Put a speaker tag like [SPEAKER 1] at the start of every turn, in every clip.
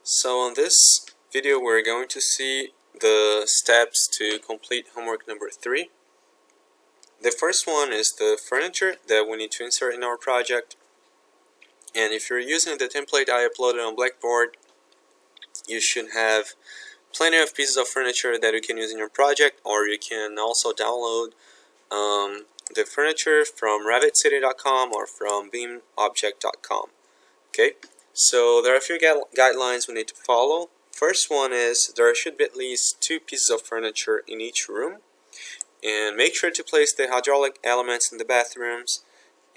[SPEAKER 1] So on this video we're going to see the steps to complete homework number 3. The first one is the furniture that we need to insert in our project. And if you're using the template I uploaded on Blackboard, you should have plenty of pieces of furniture that you can use in your project, or you can also download the furniture from rabbitcity.com or from beamobject.com. Okay, so there are a few guidelines we need to follow. First one is there should be at least 2 pieces of furniture in each room, and make sure to place the hydraulic elements in the bathrooms.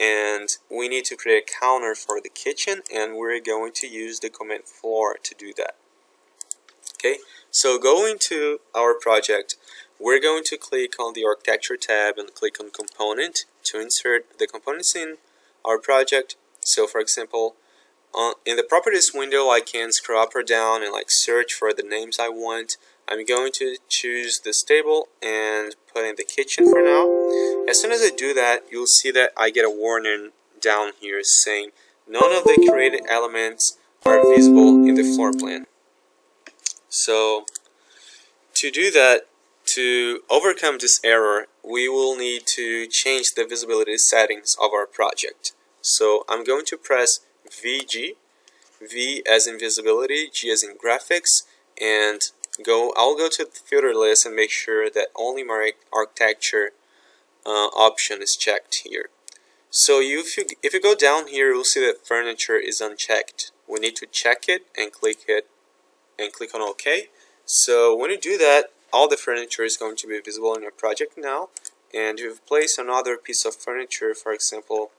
[SPEAKER 1] And we need to create a counter for the kitchen, and we're going to use the command floor to do that. Okay, so going to our project, we're going to click on the Architecture tab and click on Component to insert the components in our project. So for example, in the Properties window, I can scroll up or down and search for the names I want. I'm going to choose this table and put in the kitchen for now. As soon as I do that, you'll see that I get a warning down here saying none of the created elements are visible in the floor plan. So to do that, to overcome this error, we will need to change the visibility settings of our project. So I'm going to press VG, V as in visibility, G as in graphics, and I'll go to the filter list and make sure that only my architecture option is checked here. So if you go down here, you'll see that furniture is unchecked. We need to check it and click on OK. So when you do that, all the furniture is going to be visible in your project now. And if you place another piece of furniture, for example,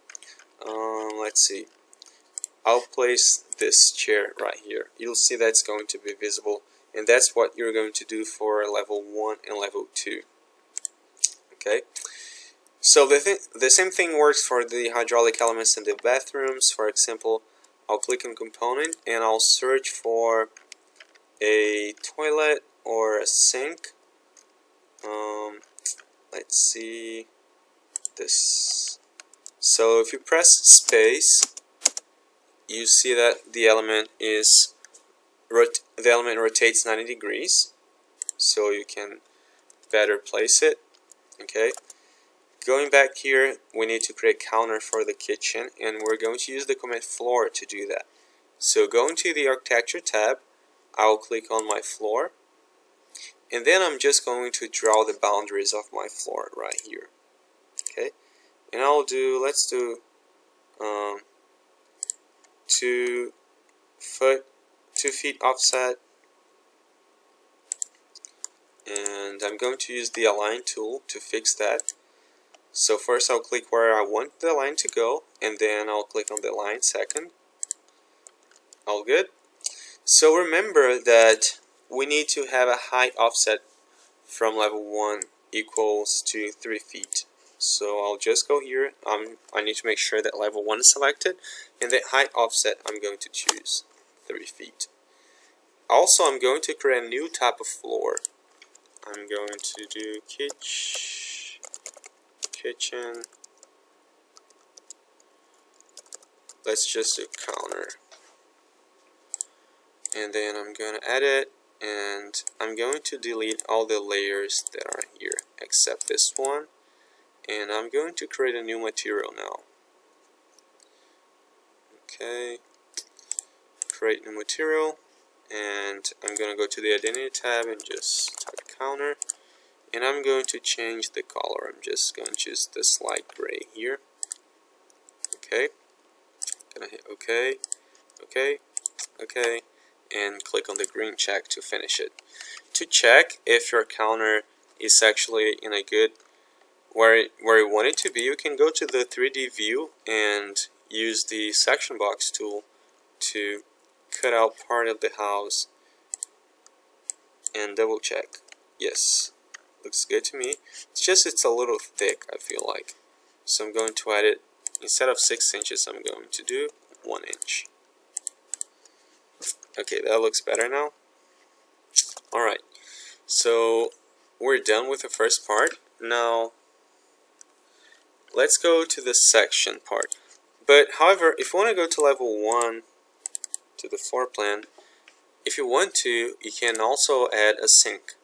[SPEAKER 1] let's see, I'll place this chair right here. You'll see that's going to be visible, and that's what you're going to do for level 1 and level 2. Okay, so the same thing works for the hydraulic elements in the bathrooms. For example, I'll click on Component and I'll search for a toilet or a sink. Let's see this. So if you press space, you see that the element rotates 90 degrees, so you can better place it. Okay, going back here, we need to create a counter for the kitchen, and we're going to use the command floor to do that. So going to the Architecture tab, I'll click on my floor, and then I'm just going to draw the boundaries of my floor right here. Okay, and let's do 2 feet offset, and I'm going to use the Align tool to fix that. So first I'll click where I want the line to go, and then I'll click on the line second. All good. So remember that we need to have a height offset from level 1 equals to 3 feet. So I'll just go here. I need to make sure that level 1 is selected, and the height offset I'm going to choose 3 feet. Also, I'm going to create a new type of floor. I'm going to do kitchen. Let's just do counter. And then I'm going to edit, and I'm going to delete all the layers that are here except this one. And I'm going to create a new material now. Okay, create new material, and I'm going to go to the Identity tab and just type counter, and I'm going to change the color. I'm just going to choose this light gray here. Okay, gonna hit OK, OK, OK, and click on the green check to finish it. To check if your counter is actually in a good where you want it to be, you can go to the 3D view and use the section box tool to cut out part of the house and double check. Yes, looks good to me. It's a little thick, I feel like. So I'm going to add it, instead of 6 inches, I'm going to do 1 inch. Okay, that looks better now. Alright, so we're done with the first part. Now let's go to the section part. But however, if you want to go to level 1 to the floor plan, if you want to, you can also add a sink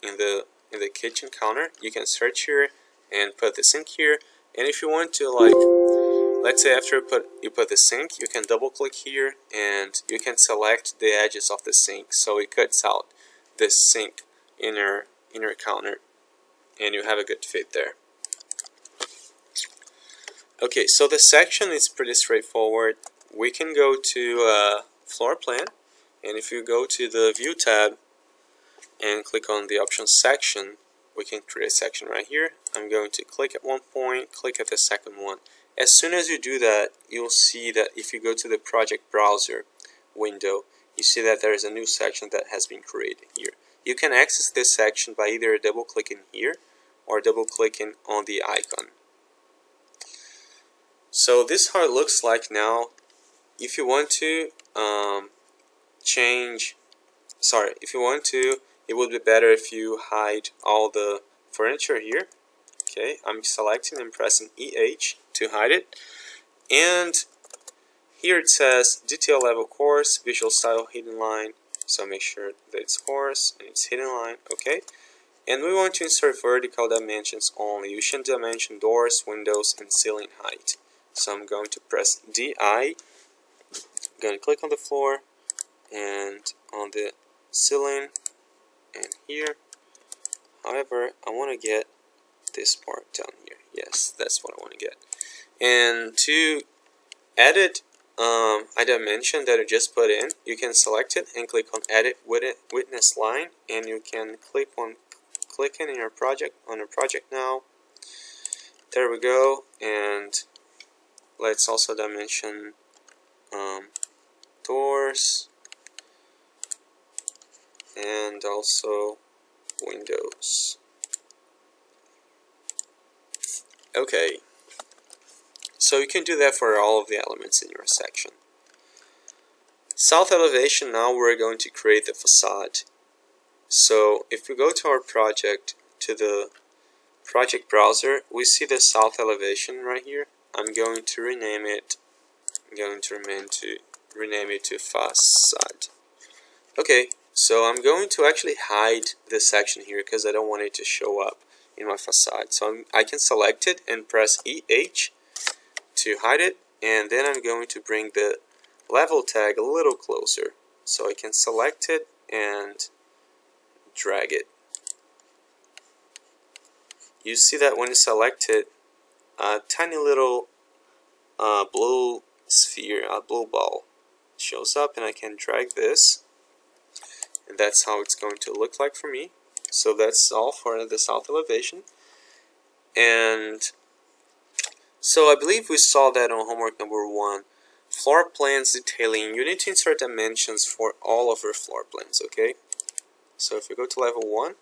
[SPEAKER 1] in the kitchen counter. You can search here and put the sink here. And if you want to, like, let's say after you put the sink, you can double click here and you can select the edges of the sink, so it cuts out this sink inner counter, and you have a good fit there. Okay, so the section is pretty straightforward. We can go to floor plan, and if you go to the View tab and click on the Options section, we can create a section right here. I'm going to click at one point, click at the second one. As soon as you do that, you'll see that if you go to the project browser window, you see that there is a new section that has been created here. You can access this section by either double clicking here or double clicking on the icon. So this is how it looks like now. If you want to it would be better if you hide all the furniture here. Okay, I'm selecting and pressing EH to hide it. And here it says detail level coarse, visual style hidden line. So make sure that it's coarse and it's hidden line. Okay. And we want to insert vertical dimensions only. You should dimension doors, windows, and ceiling height. So I'm going to press DI. I'm going to click on the floor and on the ceiling and here. However, I want to get this part down here. Yes, that's what I want to get. And to edit a dimension that I just put in, you can select it and click on Edit Witness Line, and you can click on clicking in your project now. There we go. And let's also dimension doors and also windows. Okay, so you can do that for all of the elements in your section. South elevation, now we're going to create the facade. So if we go to our project, to the project browser, we see the south elevation right here. I'm going to rename it. Rename it to Facade. Okay, so I'm going to actually hide this section here because I don't want it to show up in my facade. So I can select it and press EH to hide it, and then I'm going to bring the level tag a little closer so I can select it and drag it. You see that when you select it, a tiny little blue sphere, a blue ball shows up, and I can drag this, and that's how it's going to look like for me. So that's all for the south elevation. And so I believe we saw that on homework number 1. Floor plans detailing. You need to insert dimensions for all of your floor plans, okay? So if you go to level 1,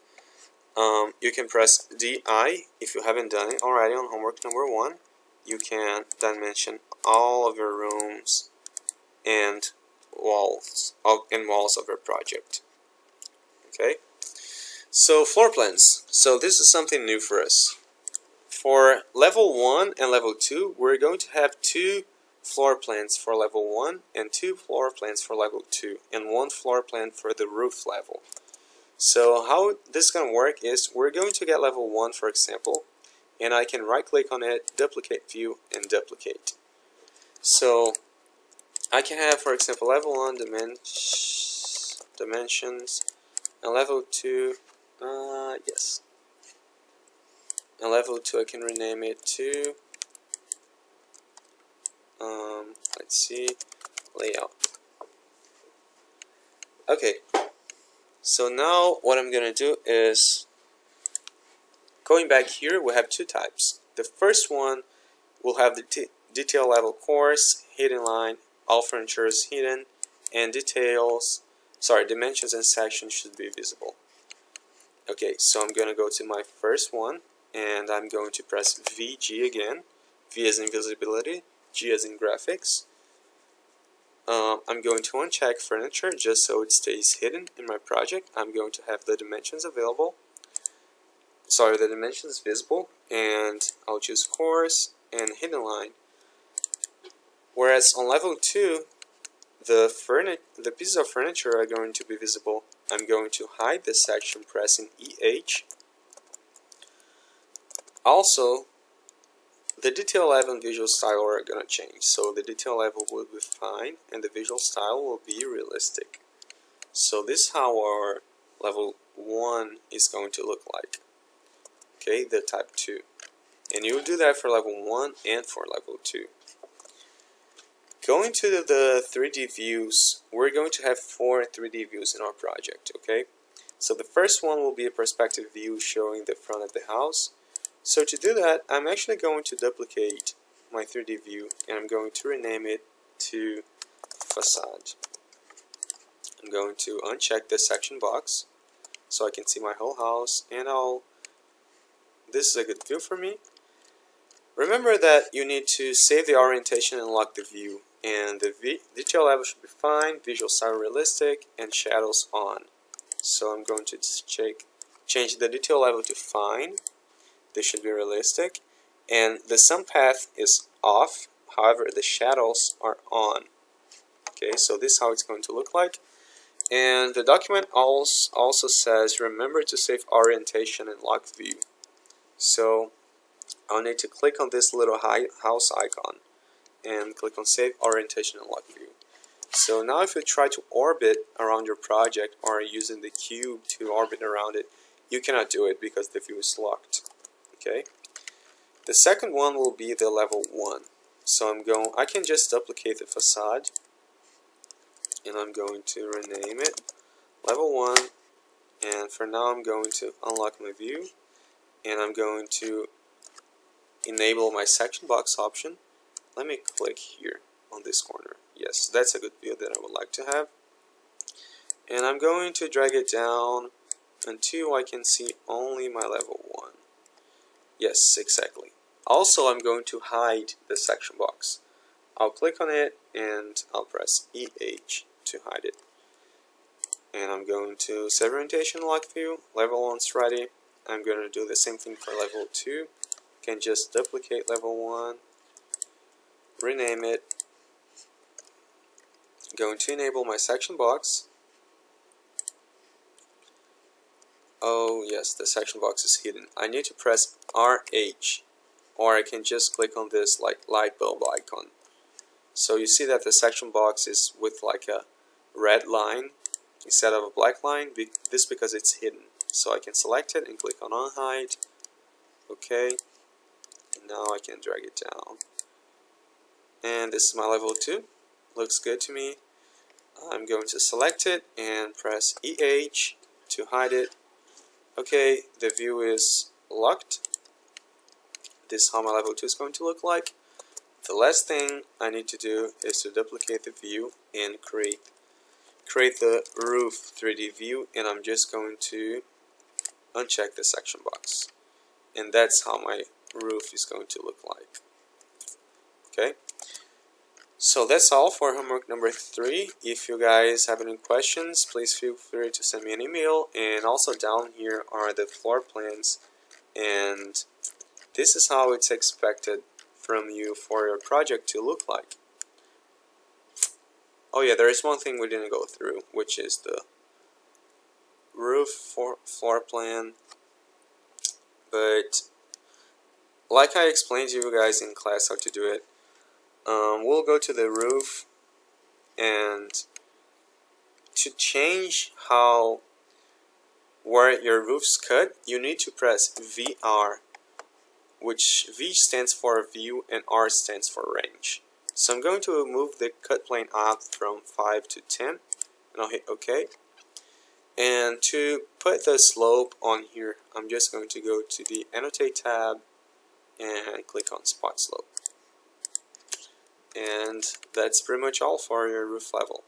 [SPEAKER 1] you can press DI. If you haven't done it already on homework number 1, you can dimension all of your rooms and walls of your project. Okay? So floor plans. So this is something new for us. For level 1 and level 2, we're going to have 2 floor plans for level 1 and 2 floor plans for level 2 and 1 floor plan for the roof level. So how this is going to work is we're going to get level 1, for example, and I can right click on it, duplicate view, and duplicate. So I can have, for example, level 1 dimensions and level 2, yes. And level 2 I can rename it to, let's see, layout. Okay, so now what I'm going to do is, going back here, we have 2 types. The first one will have the detail level coarse, hidden line, all furniture is hidden, and dimensions and sections should be visible. Okay, so I'm going to go to my first one, and I'm going to press VG again. V as in visibility, G as in graphics. I'm going to uncheck furniture just so it stays hidden in my project. I'm going to have the dimensions the dimensions visible, and I'll choose coarse and hidden line. Whereas on level 2, the pieces of furniture are going to be visible, I'm going to hide this section pressing EH. Also, the detail level and visual style are going to change. So the detail level will be fine and the visual style will be realistic. So this is how our level 1 is going to look like. Okay, the type 2. And you will do that for level 1 and for level 2. Going to the 3D views, we're going to have 4 3D views in our project, okay? So the first one will be a perspective view showing the front of the house. So to do that, I'm actually going to duplicate my 3D view and I'm going to rename it to Facade. I'm going to uncheck this section box so I can see my whole house, and this is a good view for me. Remember that you need to save the orientation and lock the view, and the detail level should be fine, visual style realistic, and shadows on. So I'm going to change the detail level to fine. This should be realistic, and the sun path is off, however the shadows are on. Okay, so this is how it's going to look like. And the document also says remember to save orientation and lock view. So I'll need to click on this little house icon and click on save orientation and lock view. So now if you try to orbit around your project or using the cube to orbit around it, you cannot do it because the view is locked. Okay. The second one will be the level 1. So I can just duplicate the facade and I'm going to rename it level 1, and for now I'm going to unlock my view and I'm going to enable my section box option. Let me click here on this corner. Yes, that's a good view that I would like to have. And I'm going to drag it down until I can see only my level 1. Yes, exactly. Also, I'm going to hide the section box. I'll click on it and I'll press EH to hide it. And I'm going to save orientation lock view. Level 1's ready. I'm going to do the same thing for level 2. Can just duplicate level 1, rename it. Going to enable my section box. Oh yes, the section box is hidden. I need to press RH, or I can just click on this like light bulb icon. So you see that the section box is with like a red line instead of a black line. This because it's hidden. So I can select it and click on unhide. Okay. And now I can drag it down. And this is my level 2. Looks good to me. I'm going to select it and press EH to hide it. Okay, the view is locked. This is how my level 2 is going to look like. The last thing I need to do is to duplicate the view and create the roof 3D view, and I'm just going to uncheck the section box. And that's how my roof is going to look like. Okay, so that's all for homework number 3. If you guys have any questions, please feel free to send me an email, and also down here are the floor plans, and this is how it's expected from you for your project to look like. Oh yeah, there is one thing we didn't go through, which is the roof floor plan. But like I explained to you guys in class how to do it, we'll go to the roof, and to change where your roof's cut, you need to press VR, which V stands for view and R stands for range. So I'm going to move the cut plane up from 5 to 10, and I'll hit OK. And to put the slope on here, I'm just going to go to the Annotate tab and click on Spot Slope. And that's pretty much all for your roof level.